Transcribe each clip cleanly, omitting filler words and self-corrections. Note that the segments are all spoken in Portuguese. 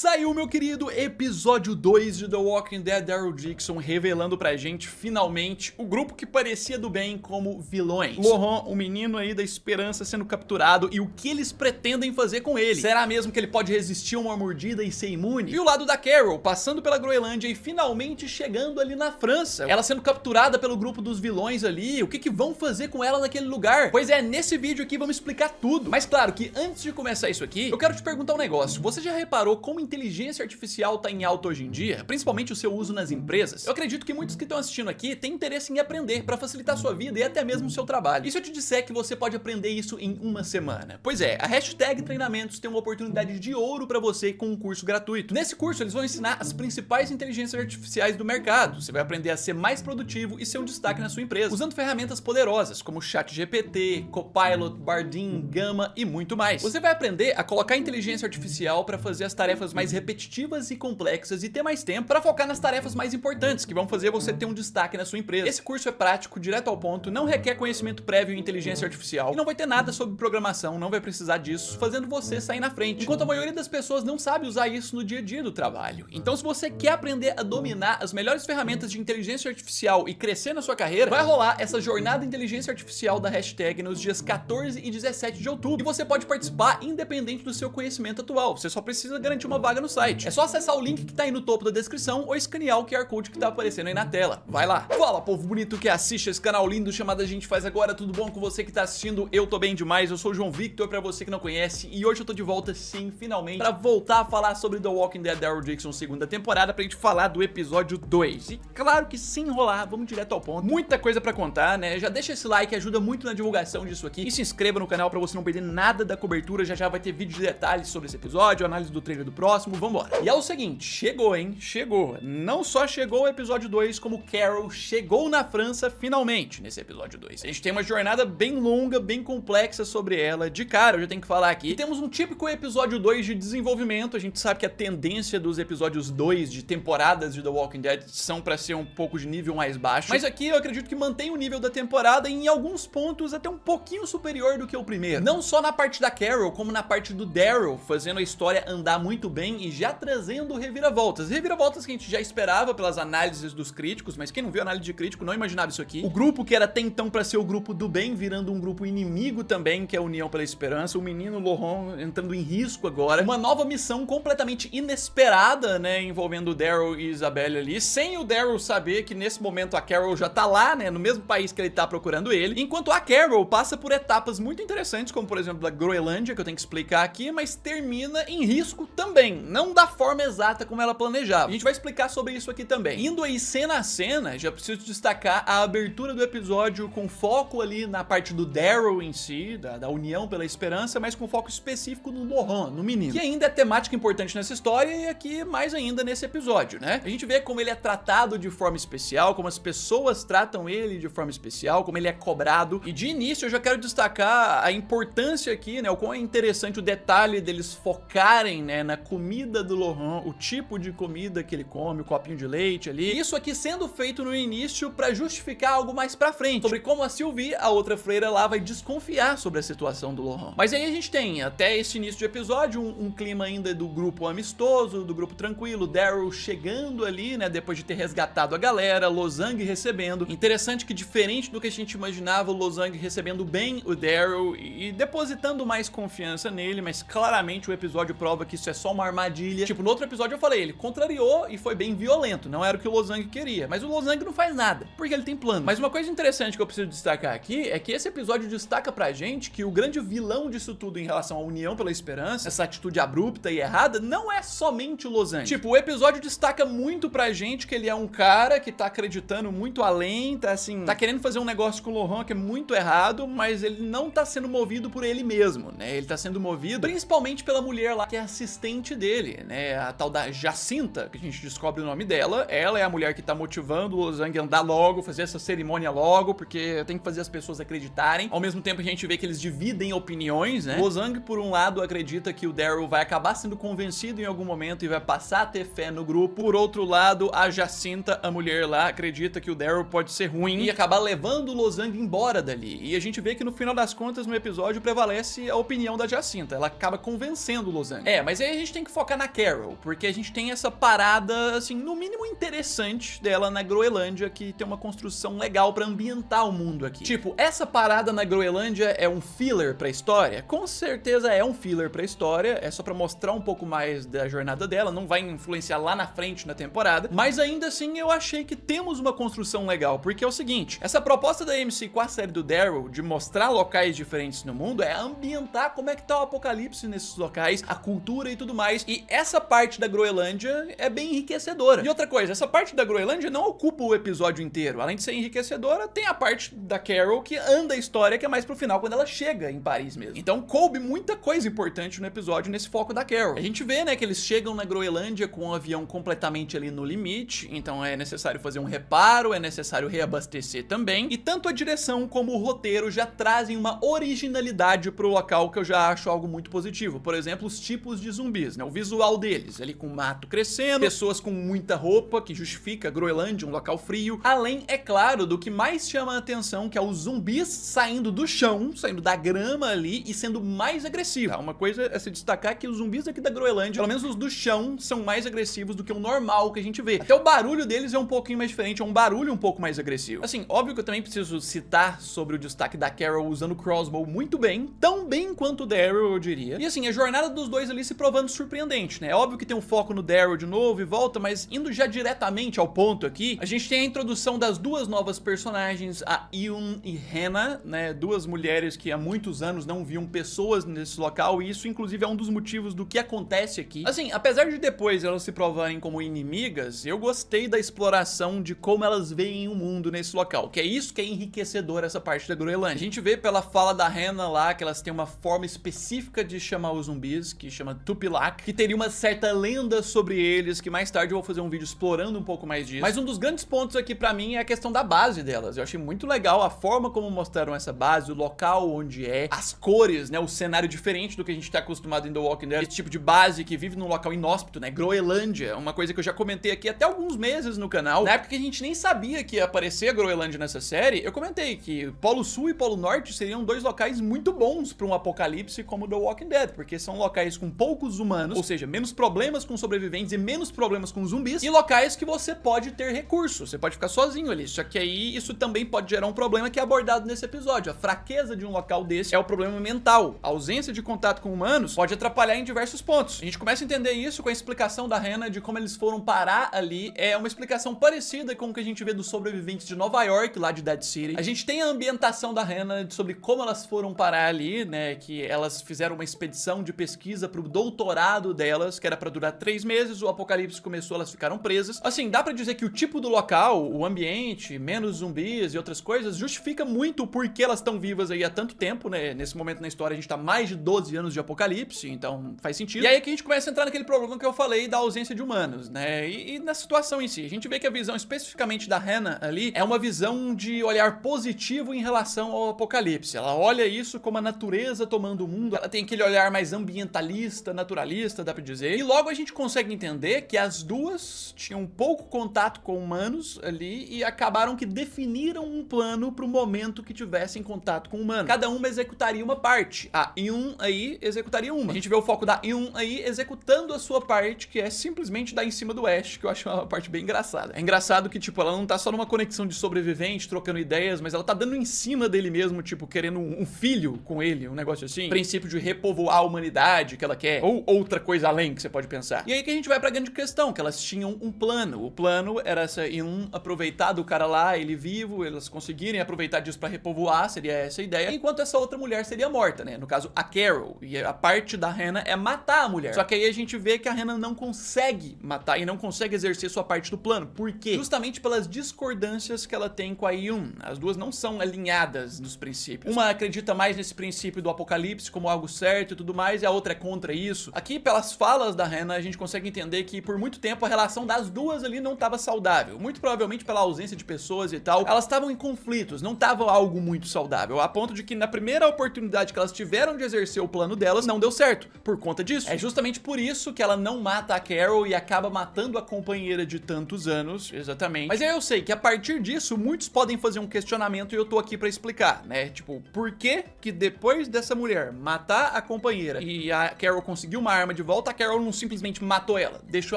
Saiu, meu querido, episódio 2 de The Walking Dead, Daryl Dixon revelando pra gente, finalmente, o grupo que parecia do bem como vilões. Lohan, o menino aí da esperança, sendo capturado e o que eles pretendem fazer com ele. Será mesmo que ele pode resistir a uma mordida e ser imune? E o lado da Carol, passando pela Groenlândia e finalmente chegando ali na França. Ela sendo capturada pelo grupo dos vilões ali, o que vão fazer com ela naquele lugar? Pois é, nesse vídeo aqui vamos explicar tudo. Mas claro que antes de começar isso aqui, eu quero te perguntar um negócio. Você já reparou como inteligência artificial tá em alta hoje em dia? Principalmente o seu uso nas empresas? Eu acredito que muitos que estão assistindo aqui têm interesse em aprender para facilitar sua vida e até mesmo o seu trabalho. E se eu te disser que você pode aprender isso em uma semana? Pois é, a Hashtag Treinamentos tem uma oportunidade de ouro para você com um curso gratuito. Nesse curso eles vão ensinar as principais inteligências artificiais do mercado. Você vai aprender a ser mais produtivo e ser um destaque na sua empresa, usando ferramentas poderosas como ChatGPT, Copilot, Bardeen, Gamma e muito mais. Você vai aprender a colocar inteligência artificial para fazer as tarefas mais repetitivas e complexas e ter mais tempo para focar nas tarefas mais importantes, que vão fazer você ter um destaque na sua empresa. Esse curso é prático, direto ao ponto, não requer conhecimento prévio em inteligência artificial e não vai ter nada sobre programação, não vai precisar disso, fazendo você sair na frente, enquanto a maioria das pessoas não sabe usar isso no dia a dia do trabalho. Então, se você quer aprender a dominar as melhores ferramentas de inteligência artificial e crescer na sua carreira, vai rolar essa jornada inteligência artificial da Hashtag nos dias 14 e 17 de outubro. E você pode participar independente do seu conhecimento atual. Você só precisa garantir uma vaga no site. É só acessar o link que tá aí no topo da descrição ou escanear o QR Code que tá aparecendo aí na tela. Vai lá. Fala, povo bonito que assiste esse canal lindo chamado A Gente Faz Agora. Tudo bom com você que tá assistindo? Eu tô bem demais. Eu sou o João Victor, pra você que não conhece. E hoje eu tô de volta, sim, finalmente, pra voltar a falar sobre The Walking Dead, Daryl Dixon, segunda temporada, pra gente falar do episódio 2. E claro que sem enrolar, vamos direto ao ponto. Muita coisa pra contar, né? Já deixa esse like, ajuda muito na divulgação disso aqui. E se inscreva no canal pra você não perder nada da cobertura. Já vai ter vídeo de detalhes sobre esse episódio, análise do trailer do próximo. Vambora. E é o seguinte, chegou, hein? Chegou. Não só chegou o episódio 2, como Carol chegou na França finalmente nesse episódio 2. A gente tem uma jornada bem longa, bem complexa sobre ela. De cara, eu já tenho que falar aqui. E temos um típico episódio 2 de desenvolvimento. A gente sabe que a tendência dos episódios 2 de temporadas de The Walking Dead são pra ser um pouco de nível mais baixo. Mas aqui eu acredito que mantém o nível da temporada e em alguns pontos até um pouquinho superior do que o primeiro. Não só na parte da Carol, como na parte do Daryl, fazendo a história andar muito bem e já trazendo reviravoltas. Reviravoltas que a gente já esperava pelas análises dos críticos, mas quem não viu análise de crítico não imaginava isso aqui. O grupo que era até então pra ser o grupo do bem, virando um grupo inimigo também, que é a União pela Esperança. O menino Lohan entrando em risco agora. Uma nova missão completamente inesperada, né, envolvendo o Daryl e Isabelle ali, sem o Daryl saber que nesse momento a Carol já tá lá, né, no mesmo país que ele tá procurando ele, enquanto a Carol passa por etapas muito interessantes, como por exemplo da Groenlândia, que eu tenho que explicar aqui, mas termina em risco também, não da forma exata como ela planejava. A gente vai explicar sobre isso aqui também. Indo aí cena a cena, já preciso destacar a abertura do episódio com foco ali na parte do Daryl em si, da União pela Esperança, mas com foco específico no Lohan, no menino, que ainda é temática importante nessa história e aqui mais ainda nesse episódio, né? A gente vê como ele é tratado de forma especial, como as pessoas tratam ele de forma especial, como ele é cobrado. E de início eu já quero destacar a importância aqui, né, o quão é interessante o detalhe deles focarem, né, na comida do Lohan, o tipo de comida que ele come, o copinho de leite ali. Isso aqui sendo feito no início pra justificar algo mais pra frente, sobre como a Sylvie, a outra freira lá, vai desconfiar sobre a situação do Lohan. Mas aí a gente tem, até esse início de episódio, um clima ainda do grupo amistoso, do grupo tranquilo, Daryl chegando ali, né, depois de ter resgatado a galera, Lozang recebendo. Interessante que, diferente do que a gente imaginava, o Lozang recebendo bem o Daryl e depositando mais confiança nele, mas claramente o episódio prova que isso é só uma armadilha. Tipo, no outro episódio eu falei, ele contrariou e foi bem violento, não era o que o Lozang queria, mas o Lozang não faz nada, porque ele tem plano. Mas uma coisa interessante que eu preciso destacar aqui é que esse episódio destaca pra gente que o grande vilão disso tudo em relação à União pela Esperança, essa atitude abrupta e errada, não é somente o Lozang. Tipo, o episódio destaca muito pra gente que ele é um cara que tá acreditando muito além, tá assim, tá querendo fazer um negócio com o Lohan que é muito errado, mas ele não tá sendo movido por ele mesmo, né? Ele tá sendo movido principalmente pela mulher lá que é assistente dele, né? A tal da Jacinta, que a gente descobre o nome dela. Ela é a mulher que tá motivando o Lozang a andar logo, fazer essa cerimônia logo, porque tem que fazer as pessoas acreditarem. Ao mesmo tempo a gente vê que eles dividem opiniões, né? O Lozang, por um lado, acredita que o Daryl vai acabar sendo convencido em algum momento e vai passar a ter fé no grupo. Por outro lado, a Jacinta, a mulher lá, acredita que o Daryl pode ser ruim e acabar levando o Lozang embora dali. E a gente vê que no final das contas, no episódio, prevalece a opinião da Jacinta. Ela acaba convencendo o Lozang. Mas aí a gente tem que que focar na Carol, porque a gente tem essa parada, assim, no mínimo interessante dela na Groenlândia, que tem uma construção legal pra ambientar o mundo aqui. Tipo, essa parada na Groenlândia é um filler pra história? Com certeza é um filler pra história, é só pra mostrar um pouco mais da jornada dela, não vai influenciar lá na frente na temporada, mas ainda assim eu achei que temos uma construção legal, porque é o seguinte, essa proposta da AMC com a série do Daryl, de mostrar locais diferentes no mundo, é ambientar como é que tá o apocalipse nesses locais, a cultura e tudo mais, e essa parte da Groenlândia é bem enriquecedora. E outra coisa, essa parte da Groenlândia não ocupa o episódio inteiro, além de ser enriquecedora, tem a parte da Carol que anda a história, que é mais pro final, quando ela chega em Paris mesmo. Então coube muita coisa importante no episódio nesse foco da Carol. A gente vê, né, que eles chegam na Groenlândia com o avião completamente ali no limite, então é necessário fazer um reparo, é necessário reabastecer também, e tanto a direção como o roteiro já trazem uma originalidade pro local que eu já acho algo muito positivo. Por exemplo, os tipos de zumbis, né, o visual deles, ali com mato crescendo, pessoas com muita roupa, que justifica a Groenlândia, um local frio, além, é claro, do que mais chama a atenção, que é os zumbis saindo do chão, saindo da grama ali e sendo mais agressivos. Uma coisa é se destacar que os zumbis aqui da Groenlândia, pelo menos os do chão, são mais agressivos do que o normal que a gente vê. Até o barulho deles é um pouquinho mais diferente, é um barulho um pouco mais agressivo. Assim, óbvio que eu também preciso citar sobre o destaque da Carol usando o crossbow muito bem, tão bem quanto o Daryl, eu diria. E assim, a jornada dos dois ali se provando surpreendente, né? É óbvio que tem um foco no Daryl de novo e volta, mas indo já diretamente ao ponto aqui, a gente tem a introdução das duas novas personagens, a Eun e Hannah, né? Duas mulheres que há muitos anos não viam pessoas nesse local, e isso inclusive é um dos motivos do que acontece aqui. Assim, apesar de depois elas se provarem como inimigas, eu gostei da exploração de como elas veem o mundo nesse local, que é isso que é enriquecedor essa parte da Groenlândia. A gente vê pela fala da Hannah lá que elas têm uma forma específica de chamar os zumbis, que chama Tupilak, que teria uma certa lenda sobre eles, que mais tarde eu vou fazer um vídeo explorando um pouco mais disso. Mas um dos grandes pontos aqui pra mim é a questão da base delas. Eu achei muito legal a forma como mostraram essa base, o local onde é, as cores, né, o cenário diferente do que a gente tá acostumado em The Walking Dead, esse tipo de base que vive num local inóspito, né, Groenlândia, uma coisa que eu já comentei aqui até alguns meses no canal. Na época que a gente nem sabia que ia aparecer a Groenlândia nessa série, eu comentei que Polo Sul e Polo Norte seriam dois locais muito bons para um apocalipse como The Walking Dead, porque são locais com poucos humanos, ou seja, menos problemas com sobreviventes e menos problemas com zumbis, e locais que você pode ter recursos, você pode ficar sozinho ali, só que aí isso também pode gerar um problema que é abordado nesse episódio. A fraqueza de um local desse é o problema mental. A ausência de contato com humanos pode atrapalhar em diversos pontos. A gente começa a entender isso com a explicação da Hannah de como eles foram parar ali, é uma explicação parecida com o que a gente vê dos sobreviventes de Nova York, lá de Dead City. A gente tem a ambientação da Hannah sobre como elas foram parar ali, né, que elas fizeram uma expedição de pesquisa pro doutorado delas, que era pra durar 3 meses, o apocalipse começou, elas ficaram presas. Assim, dá pra dizer que o tipo do local, o ambiente, menos zumbis e outras coisas, justifica muito o porquê elas estão vivas aí há tanto tempo, né, nesse momento na história a gente tá mais de 12 anos de apocalipse, então faz sentido. E aí que a gente começa a entrar naquele problema que eu falei da ausência de humanos, né, e na situação em si. A gente vê que a visão especificamente da Hannah ali é uma visão de olhar positivo em relação ao apocalipse. Ela olha isso como a natureza tomando o mundo, ela tem aquele olhar mais ambientalista, naturalista, dá pra dizer. E logo a gente consegue entender que as duas tinham pouco contato com humanos ali e acabaram que definiram um plano pro momento que tivessem contato com humanos. Cada uma executaria uma parte. A Eun aí executaria uma. A gente vê o foco da Eun aí executando a sua parte, que é simplesmente dar em cima do Ash, que eu acho uma parte bem engraçada. É engraçado que, tipo, ela não tá só numa conexão de sobrevivente, trocando ideias, mas ela tá dando em cima dele mesmo, tipo, querendo um filho com ele, um negócio assim. Princípio de repovoar a humanidade que ela quer, ou outra coisa além que você pode pensar. E aí que a gente vai pra grande questão, que elas tinham um plano. O plano era essa Eun aproveitar do cara lá, ele vivo, elas conseguirem aproveitar disso pra repovoar, seria essa a ideia, enquanto essa outra mulher seria morta, né? No caso, a Carol. E a parte da Hannah é matar a mulher. Só que aí a gente vê que a Hannah não consegue matar e não consegue exercer sua parte do plano. Por quê? Justamente pelas discordâncias que ela tem com a Eun. As duas não são alinhadas nos princípios. Uma acredita mais nesse princípio do apocalipse como algo certo e tudo mais, e a outra é contra isso. Aqui, pelas falas da Hannah, a gente consegue entender que por muito tempo a relação das duas ali não estava saudável. Muito provavelmente pela ausência de pessoas e tal. Elas estavam em conflitos, não estava algo muito saudável, a ponto de que na primeira oportunidade que elas tiveram de exercer o plano delas, não deu certo, por conta disso. É justamente por isso que ela não mata a Carol e acaba matando a companheira de tantos anos, exatamente. Mas aí eu sei que a partir disso, muitos podem fazer um questionamento e eu tô aqui pra explicar, né? Tipo, por que que depois dessa mulher matar a companheira e a Carol conseguir uma arma de volta, a Carol não simplesmente matou ela, deixou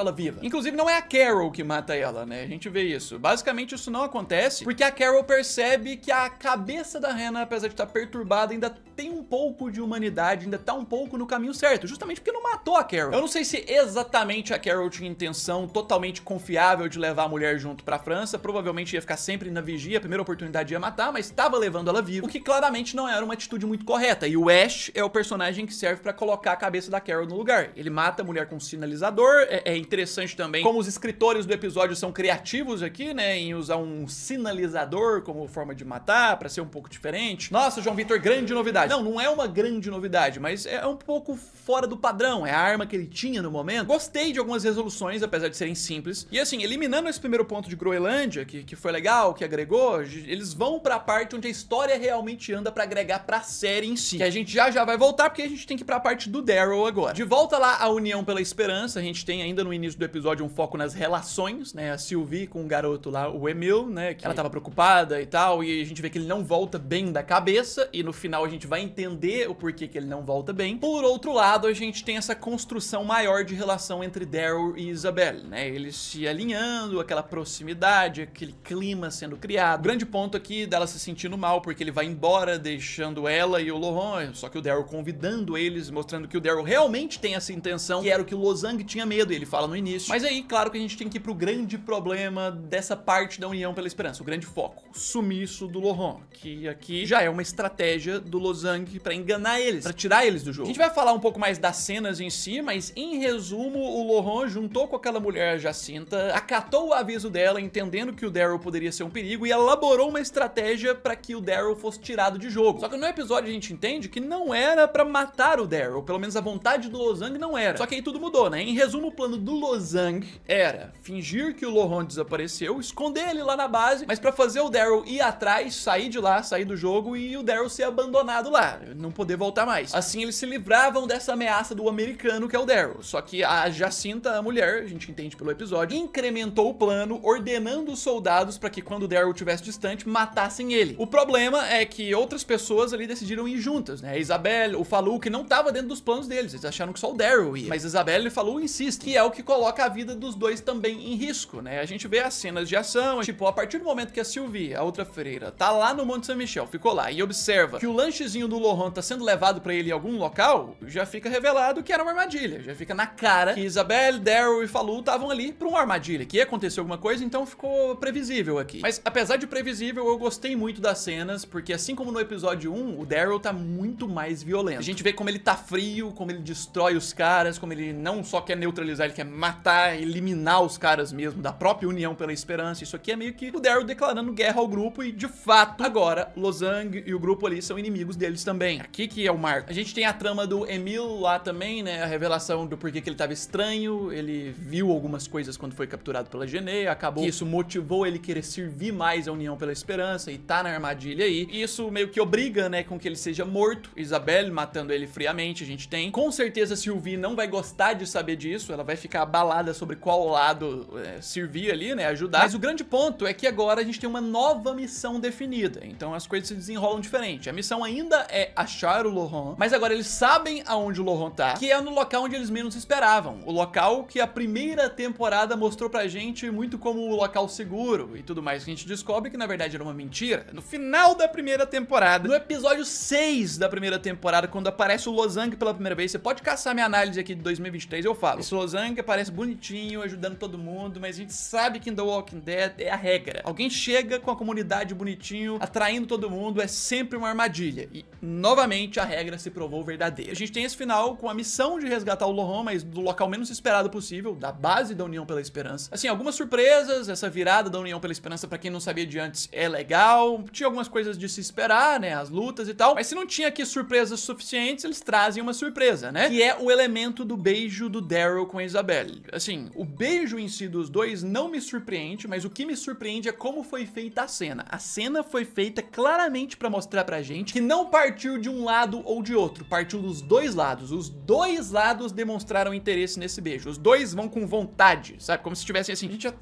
ela viva. Inclusive, não é a Carol que mata ela, né? A gente vê isso. Basicamente, isso não acontece porque a Carol percebe que a cabeça da Hannah, apesar de estar perturbada, ainda tem um pouco de humanidade, ainda tá um pouco no caminho certo, justamente porque não matou a Carol. Eu não sei se exatamente a Carol tinha intenção totalmente confiável de levar a mulher junto pra França, provavelmente ia ficar sempre na vigia, a primeira oportunidade ia matar, mas estava levando ela viva, o que claramente não era uma atitude muito correta. E o Ash é o personagem que serve pra colocar a cabeça da Carol no lugar. Ele mata a mulher com um sinalizador. É interessante também como os escritores do episódio são criativos aqui, né, em usar um sinalizador como forma de matar, pra ser um pouco diferente. Nossa, João Vitor, grande novidade. Não, não é uma grande novidade, mas é um pouco fora do padrão, é a arma que ele tinha no momento. Gostei de algumas resoluções, apesar de serem simples. E assim, eliminando esse primeiro ponto de Groenlândia, que foi legal, que agregou, eles vão pra parte onde a história realmente anda pra agregar pra série em si. Que a gente já vai voltar, porque a gente tem que ir pra parte do Daryl agora. De volta lá à União pela Esperança, a gente tem ainda no início do episódio um foco nas relações, né? A Sylvie com o garoto lá, o Emil, né? Que ela tava preocupada e tal, e a gente vê que ele não volta bem da cabeça, e no final a gente vai entender o porquê que ele não volta bem. Por outro lado, a gente tem essa construção maior de relação entre Daryl e Isabelle, né? Eles se alinhando, aquela proximidade, aquele clima sendo criado. O grande ponto aqui dela se sentindo mal, porque ele vai embora deixando ela e o Laurent, só que o Daryl convidando eles, mostrando que o Daryl realmente tem essa intenção, que era o que o Lozang tinha medo, ele fala no início. Mas aí, claro que a gente tem que ir pro grande problema dessa parte da União pela Esperança, o grande foco, o sumiço do Laurent, que aqui já é uma estratégia do Lozang pra enganar eles, pra tirar eles do jogo. A gente vai falar um pouco mais das cenas em si, mas em resumo, o Laurent juntou com aquela mulher Jacinta, acatou o aviso dela, entendendo que o Daryl poderia ser um perigo, e elaborou uma estratégia pra que o Daryl fosse tirado de jogo. Só que no episódio a gente entende que não era pra matar o Daryl, pelo menos a vontade do Lozang não era. Só que aí tudo mudou, né? Em resumo, o plano do Lozang era fingir que o Laurent desapareceu, esconder ele lá na base, mas pra fazer o Daryl ir atrás, sair de lá, sair do jogo e o Daryl ser abandonado lá, não poder voltar mais. Assim eles se livravam dessa ameaça do americano que é o Daryl. Só que a Jacinta, a mulher, a gente entende pelo episódio, incrementou o plano, ordenando os soldados pra que quando o Daryl estivesse distante, matassem ele. O problema é que outras pessoas ali decidiram ir juntas, né? A Isabelle, o Falou, que não tava dentro dos planos deles, eles acharam que só o Daryl ia. Mas a Isabelle e o Falou insistem, que é o que coloca a vida dos dois também em risco, né? A gente vê as cenas de ação, tipo, a partir do momento que a Sylvie, a outra freira, tá lá no Monte Saint-Michel, ficou lá e observa que o lanchezinho do Laurent tá sendo levado pra ele em algum local, já fica revelado que era uma armadilha, já fica na cara que Isabelle, Daryl e Falou estavam ali pra uma armadilha, que ia acontecer alguma coisa, então ficou previsível aqui. Mas apesar de previsível, eu gostei muito das cenas, porque assim como no episódio 1, o Daryl tá muito mais violento. A gente vê como ele tá frio, como ele destrói os caras, como ele não só quer neutralizar, ele quer matar, eliminar os caras mesmo, da própria União pela Esperança. Isso aqui é meio que o Daryl declarando guerra ao grupo e, de fato, agora, Lozang e o grupo ali são inimigos deles também. Aqui que é o marco. A gente tem a trama do Emil lá também, né? A revelação do porquê que ele tava estranho, ele viu algumas coisas quando foi capturado pela Genet, acabou que isso motivou ele querer servir mais a União pela Esperança e tá na armadilha aí. E isso meio que obriga, né, com que ele seja morto. Isabelle matando ele friamente, a gente tem. Com certeza Sylvie não vai gostar de saber disso, ela vai ficar abalada sobre qual lado servir ali, né, ajudar. Mas o grande ponto é que agora a gente tem uma nova missão definida, então as coisas se desenrolam diferente. A missão ainda é achar o Laurent, mas agora eles sabem aonde o Laurent tá, que é no local onde eles menos esperavam. O local que a primeira temporada mostrou pra gente muito como o local seguro e tudo mais. A gente descobre que na verdade era uma mentira. No final da primeira temporada, no episódio 6 da primeira temporada, quando aparece o Lozang pela primeira vez, você pode caçar minha análise aqui de 2023, eu falo. Esse Lozang aparece bonitinho, ajudando todo mundo, mas a gente sabe que em The Walking Dead é a regra. Alguém chega com a comunidade bonitinho, atraindo todo mundo, é sempre uma armadilha. E, novamente, a regra se provou verdadeira. A gente tem esse final com a missão de resgatar o Laurent, mas do local menos esperado possível, da base da União pela Esperança. Assim, algumas surpresas, essa virada da União pela Esperança, pra quem não sabia de antes, é legal. Tinha algumas coisas de se esperar, né, as lutas e tal, mas se não tinha aqui surpresas suficientes, eles trazem uma surpresa, né, que é o elemento do beijo do Daryl com a Isabelle. Assim, o beijo em si dos dois não me surpreende, mas o que me surpreende é como foi feita a cena. A cena foi feita claramente pra mostrar pra gente que não partiu de um lado ou de outro, partiu dos dois lados. Os dois lados demonstraram interesse nesse beijo. Os dois vão com vontade, sabe? Como se tivessem assim, a gente já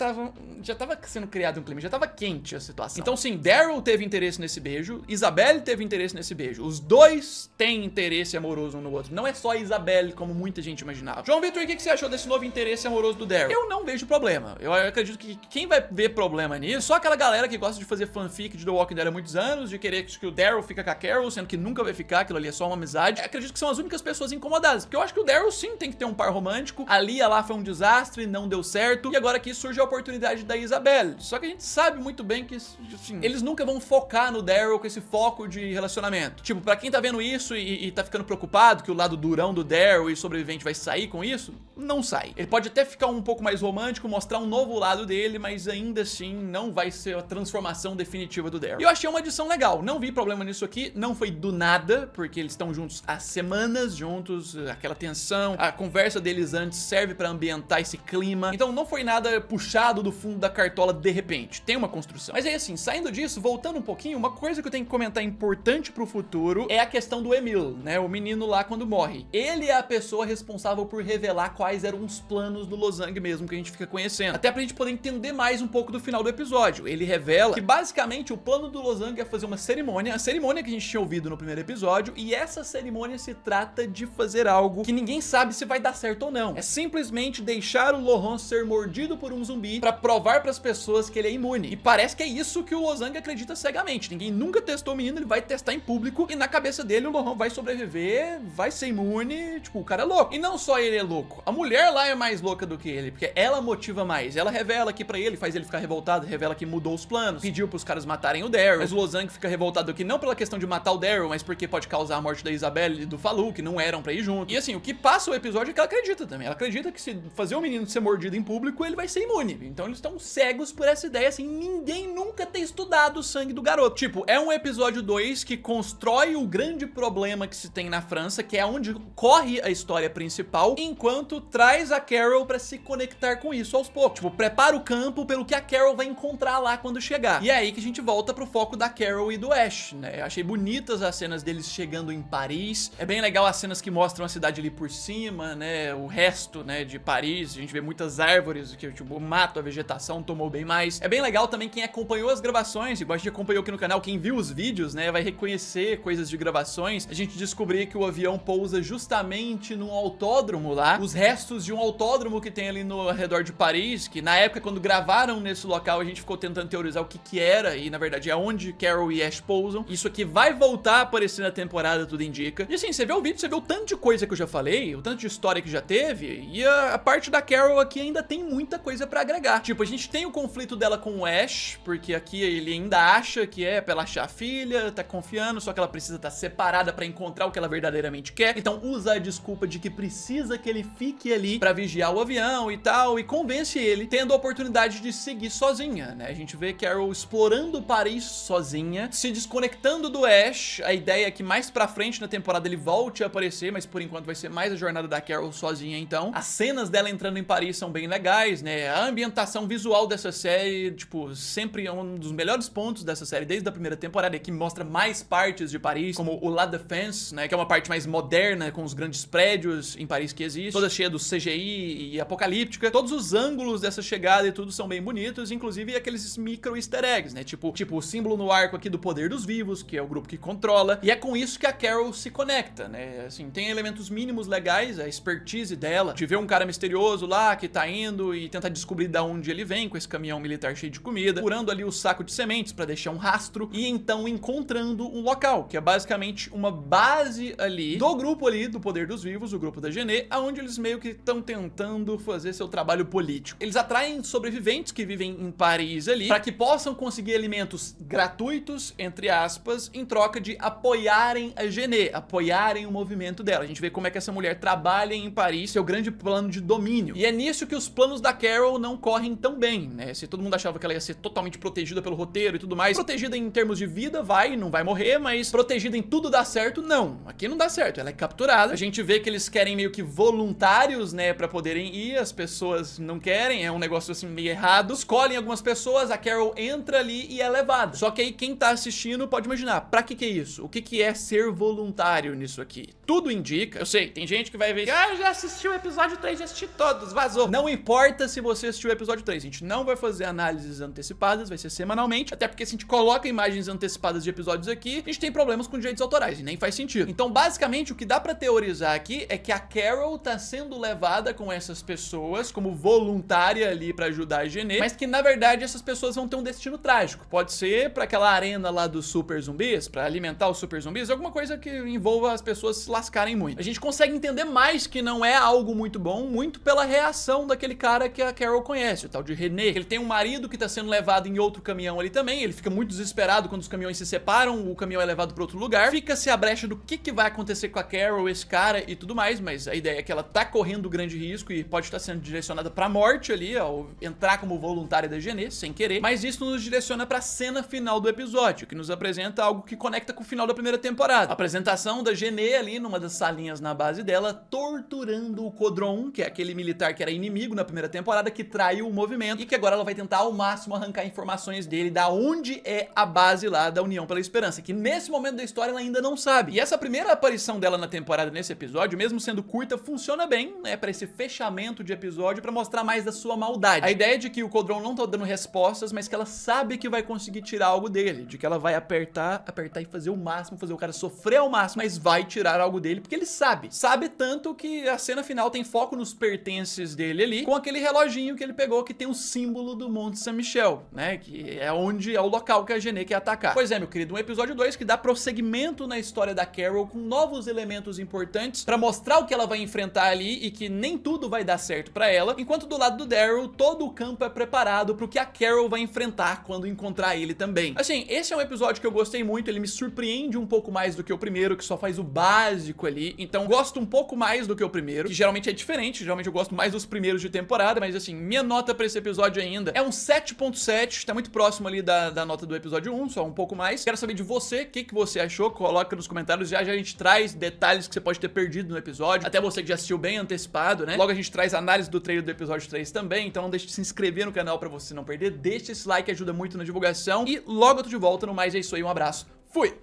tava sendo criado um clima, já tava quente a situação. Então sim, Daryl teve interesse nesse beijo, Isabelle teve interesse nesse beijo. Os dois têm interesse amoroso um no outro. Não é só a Isabelle como muita gente imaginava. João Vitor, o que você achou desse novo interesse amoroso do Daryl? Eu não vejo problema. Eu acredito que quem vai ver problema nisso, só aquela galera que gosta de fazer fanfic de The Walking Dead há muitos anos, de querer que o Daryl fica com a Carol, sendo que nunca vai ficar, aquilo ali é só uma amizade. Eu acredito que são as únicas pessoas incomodadas, porque eu acho que o Daryl sim tem que ter um par romântico. A Lia lá foi um desastre, não deu certo, e agora aqui surge a oportunidade da Isabelle. Só que a gente sabe muito bem que, assim, eles nunca vão focar no Daryl com esse foco de relacionamento. Tipo, pra quem tá vendo isso e tá ficando preocupado que o lado durão do Daryl e sobrevivente vai sair com isso, não sai. Ele pode até ficar um pouco mais romântico, mostrar um novo lado dele, mas ainda assim não vai ser a transformação definitiva do Daryl. E eu achei uma adição legal, não vi problema nisso aqui, não foi do nada, porque eles estão juntos há semanas, juntos, aquela tensão, a conversa deles antes serve pra ambientar esse clima, então não foi nada puxado do fundo da cartola de repente, tem uma construção. Mas aí assim, saindo disso, voltando um pouquinho, uma coisa que eu tenho que comentar importante pro futuro é a questão do Emil, né, o menino lá quando morre. Ele é a pessoa responsável por revelar quais eram os planos do Lozang mesmo, que a gente fica conhecendo. Até pra gente poder entender mais um pouco do final do episódio. Ele revela que basicamente o plano do Lozang é fazer uma cerimônia, a cerimônia que a gente tinha ouvido no primeiro episódio, e essa cerimônia se trata de fazer algo que ninguém sabe se vai dar certo ou não. É simplesmente deixar o Lohan ser mordido por um zumbi pra provar pras pessoas que ele é imune. E parece que é isso que o Lozang acredita cegamente. Ninguém nunca testou o menino, ele vai testar em público e na cabeça dele o Lohan vai sobreviver, vai ser imune, tipo, o cara é louco. E não só ele é louco, a mulher lá é mais louca do que ele, porque ela motiva mais. Ela revela aqui pra ele, faz ele ficar revoltado, revela que mudou os planos, pediu pros caras matarem o Daryl, mas o Lozang fica revoltado aqui não pela questão de matar o Daryl, mas porque pode causar a morte da Isabelle e do Falu, que não eram pra ir junto. E assim, o que passa o episódio é que ela acredita também. Ela acredita que se fazer o menino ser mordido em público, ele vai ser imune. Então eles estão cegos por essa ideia, assim, ninguém nunca ter estudado o sangue do garoto. Tipo, é um episódio 2 que constrói o grande problema que se tem na França, que é onde corre a história principal, enquanto traz a Carol pra se conectar com isso aos poucos. Tipo, prepara o campo pelo que a Carol vai encontrar lá quando chegar. E é aí que a gente volta pro foco da Carol e do Ash, né? Eu achei bonitas as cenas deles chegando em Paris. É bem legal as cenas que mostram a cidade ali por cima, né? O resto, né, de Paris. A gente vê muitas árvores, que tipo, o mato, a vegetação tomou bem mais. É bem legal também quem acompanhou as gravações, igual a gente acompanhou aqui no canal, quem viu os vídeos, né, vai reconhecer coisas de gravações. A gente descobriu que o avião pousa justamente num autódromo lá, os restos de um autódromo que tem ali no redor de Paris, que na época quando gravaram nesse local a gente ficou tentando teorizar o que era, e na verdade é onde Carol e Ash pousam. Isso aqui vai voltar a aparecer na temporada, tudo indica. E assim, você vê o vídeo, você vê o tanto de coisa que eu já falei, o tanto de história que já teve, e a parte da Carol aqui ainda tem muita coisa pra agregar. Tipo, a gente tem o conflito dela com o Ash, porque aqui ele ainda acha que é pra ela achar a filha, tá confiando, só que ela precisa estar separada pra encontrar o que ela verdadeiramente quer. Então usa a desculpa de que precisa que ele fique ali pra vigiar o avião e tal, e convence ele, tendo a oportunidade de seguir sozinha, né? A gente vê Carol explorando Paris sozinha, se desconectando do Ash. A ideia é que mais pra frente na temporada ele volte a aparecer, mas por enquanto vai ser mais a jornada da Carol sozinha, então. As cenas dela entrando em Paris são bem legais, né? A ambientação visual dessa série, tipo, sempre é um dos melhores pontos dessa série, desde a primeira temporada, que mostra mais partes de Paris, como o La Défense, né? Que é uma parte mais moderna, com os grandes prédios em Paris que existem, toda cheia do CGI e apocalíptica. Todos os ângulos dessa chegada e tudo são bem bonitos, inclusive aqueles micro easter eggs, né? Tipo o símbolo no arco aqui do Poder dos Vivos, que é o grupo que controla, e é com isso que a Carol se conecta, né? Assim, tem elementos mínimos legais, a expertise dela, de ver um cara misterioso lá que tá indo e tentar descobrir de onde ele vem com esse caminhão militar cheio de comida, furando ali o saco de sementes pra deixar um rastro e então encontrando um local, que é basicamente uma base ali do grupo ali do Poder dos Vivos, o grupo da Genet, aonde eles meio que estão tentando fazer seu trabalho político. Eles atraem sobreviventes que vivem em Paris ali, para que possam conseguir alimentos gratuitos, entre aspas, em troca de apoiarem a Genet, apoiarem o movimento dela. A gente vê como é que essa mulher trabalha em Paris, seu grande plano de domínio. E é nisso que os planos da Carol não correm tão bem, né? Se todo mundo achava que ela ia ser totalmente protegida pelo roteiro e tudo mais, protegida em termos de vida, não vai morrer, mas protegida em tudo dá certo, não. Aqui não dá certo, ela é capturada. A gente vê que eles querem meio que voluntários voluntários, né, pra poderem ir, as pessoas não querem, é um negócio assim meio errado. Escolhem algumas pessoas, a Carol entra ali e é levada. Só que aí quem tá assistindo pode imaginar, pra que é isso? O que é ser voluntário nisso aqui? Tudo indica, eu sei, tem gente que vai ver, eu já assisti o episódio 3, já assisti todos, vazou. Não importa se você assistiu o episódio 3, a gente não vai fazer análises antecipadas, vai ser semanalmente, até porque se a gente coloca imagens antecipadas de episódios aqui, a gente tem problemas com direitos autorais e nem faz sentido. Então, basicamente, o que dá pra teorizar aqui é que a Carol tá sendo levada com essas pessoas como voluntária ali pra ajudar a Genet, mas que na verdade essas pessoas vão ter um destino trágico. Pode ser pra aquela arena lá dos super zumbis, pra alimentar os super zumbis, alguma coisa que envolva as pessoas se lascarem muito. A gente consegue entender mais que não é algo muito bom, muito pela reação daquele cara que a Carol conhece, o tal de René. Ele tem um marido que tá sendo levado em outro caminhão ali também, ele fica muito desesperado quando os caminhões se separam, o caminhão é levado pra outro lugar, fica-se a brecha do que vai acontecer com a Carol, esse cara e tudo mais, mas a ideia é que ela tá correndo grande risco e pode estar sendo direcionada pra morte ali, ao entrar como voluntária da Genet, sem querer, mas isso nos direciona pra cena final do episódio, que nos apresenta algo que conecta com o final da primeira temporada. A apresentação da Genet ali numa das salinhas na base dela, torturando o Codron, que é aquele militar que era inimigo na primeira temporada, que traiu o movimento e que agora ela vai tentar ao máximo arrancar informações dele da onde é a base lá da União pela Esperança, que nesse momento da história ela ainda não sabe. E essa primeira aparição dela na temporada nesse episódio, mesmo sendo curta, funciona bem, né, pra esse fechamento de episódio, pra mostrar mais da sua maldade. A ideia é de que o Codron não tá dando respostas, mas que ela sabe que vai conseguir tirar algo dele, de que ela vai apertar e fazer o máximo, fazer o cara sofrer ao máximo, mas vai tirar algo dele, porque ele sabe. Sabe tanto que a cena final tem foco nos pertences dele ali, com aquele reloginho que ele pegou que tem o símbolo do Monte Saint-Michel, né, que é onde é o local que a Genet quer atacar. Pois é, meu querido, um episódio 2 que dá prosseguimento na história da Carol com novos elementos importantes pra mostrar o que ela vai enfrentar ali e que nem tudo vai dar certo pra ela, enquanto do lado do Daryl, todo o campo é preparado pro que a Carol vai enfrentar quando encontrar ele também. Assim, esse é um episódio que eu gostei muito, ele me surpreende um pouco mais do que o primeiro, que só faz o básico ali, então gosto um pouco mais do que o primeiro, que geralmente é diferente, geralmente eu gosto mais dos primeiros de temporada, mas assim, minha nota pra esse episódio ainda é um 7.7, tá muito próximo ali da nota do episódio 1, só um pouco mais. Quero saber de você, o que você achou, coloca nos comentários, já a gente traz detalhes que você pode ter perdido no episódio, até você que já assistiu bem antecipado, né? Logo a gente traz análise do trailer do episódio 3 também, então não deixe de se inscrever no canal pra você não perder, deixa esse like, ajuda muito na divulgação, e logo eu tô de volta, no mais é isso aí, um abraço, fui!